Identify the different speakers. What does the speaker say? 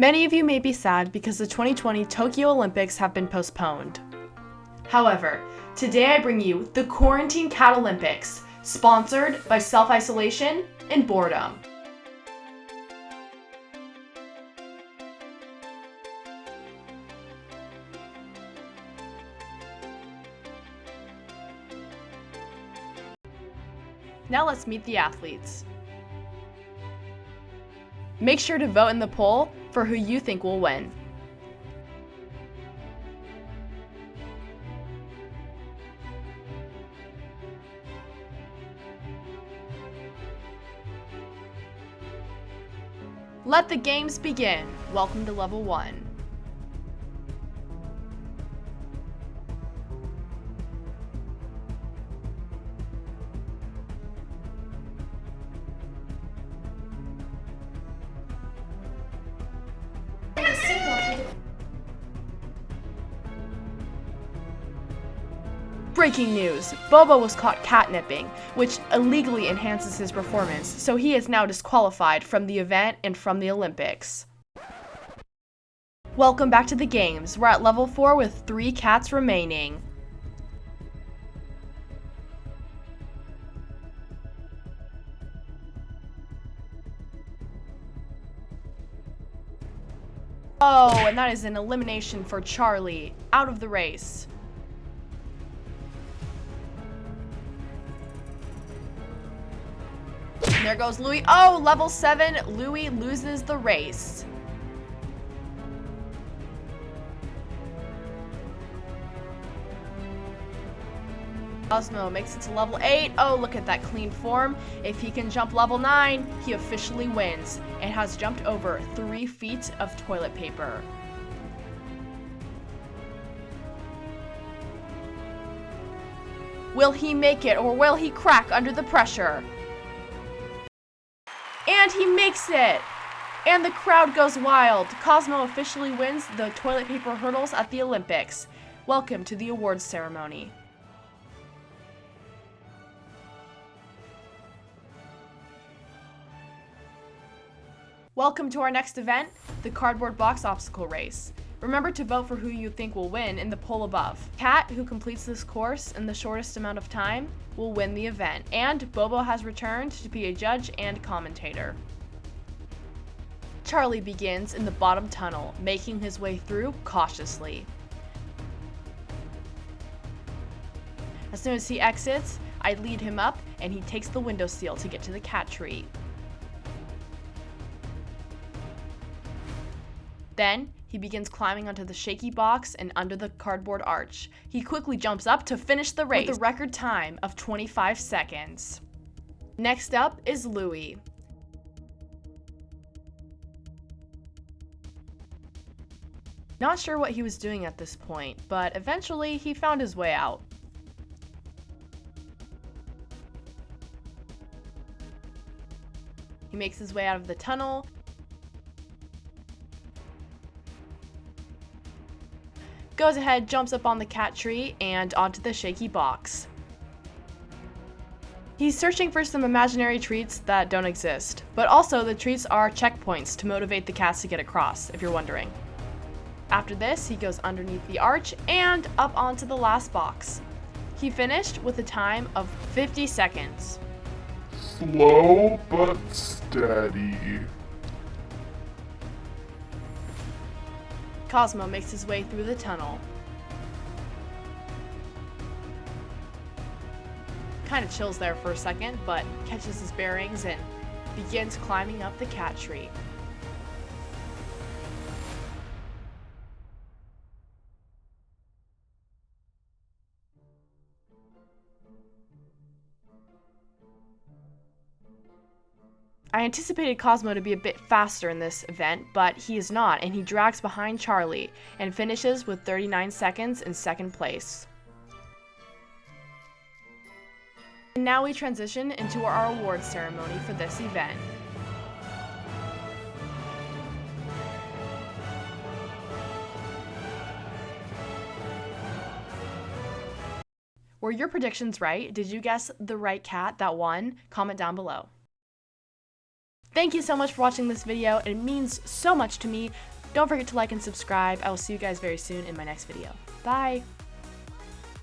Speaker 1: Many of you may be sad because the 2020 Tokyo Olympics have been postponed. However, today I bring you the Quarantine Cat Olympics, sponsored by self-isolation and boredom. Now let's meet the athletes. Make sure to vote in the poll for who you think will win. Let the games begin. Welcome to Level 1. Breaking news! Bobo was caught catnipping, which illegally enhances his performance, so he is now disqualified from the event and from the Olympics. Welcome back to the games. We're at level 4 with 3 cats remaining. Oh, and that is an elimination for Charlie, out of the race. And there goes Louis. Oh, level 7, Louis loses the race. Cosmo makes it to level 8. Oh, look at that clean form. If he can jump level 9, he officially wins and has jumped over 3 feet of toilet paper. Will he make it, or will he crack under the pressure? And he makes it! And the crowd goes wild. Cosmo officially wins the toilet paper hurdles at the Olympics. Welcome to the awards ceremony. Welcome to our next event, the cardboard box obstacle race. Remember to vote for who you think will win in the poll above. Cat, who completes this course in the shortest amount of time, will win the event, and Bobo has returned to be a judge and commentator. Charlie begins in the bottom tunnel, making his way through cautiously. As soon as he exits, I lead him up and he takes the windowsill to get to the cat tree. Then, he begins climbing onto the shaky box and under the cardboard arch. He quickly jumps up to finish the race with a record time of 25 seconds. Next up is Louis. Not sure what he was doing at this point, but eventually he found his way out. He makes his way out of the tunnel, goes ahead, jumps up on the cat tree and onto the shaky box. He's searching for some imaginary treats that don't exist, but also the treats are checkpoints to motivate the cats to get across, if you're wondering. After this, he goes underneath the arch and up onto the last box. He finished with a time of 50 seconds.
Speaker 2: Slow but steady.
Speaker 1: Cosmo makes his way through the tunnel. Kind of chills there for a second, but catches his bearings and begins climbing up the cat tree. I anticipated Cosmo to be a bit faster in this event, but he is not, and he drags behind Charlie and finishes with 39 seconds in second place. And now we transition into our awards ceremony for this event. Were your predictions right? Did you guess the right cat that won? Comment down below. Thank you so much for watching this video. It means so much to me. Don't forget to like and subscribe. I will see you guys very soon in my next video. Bye!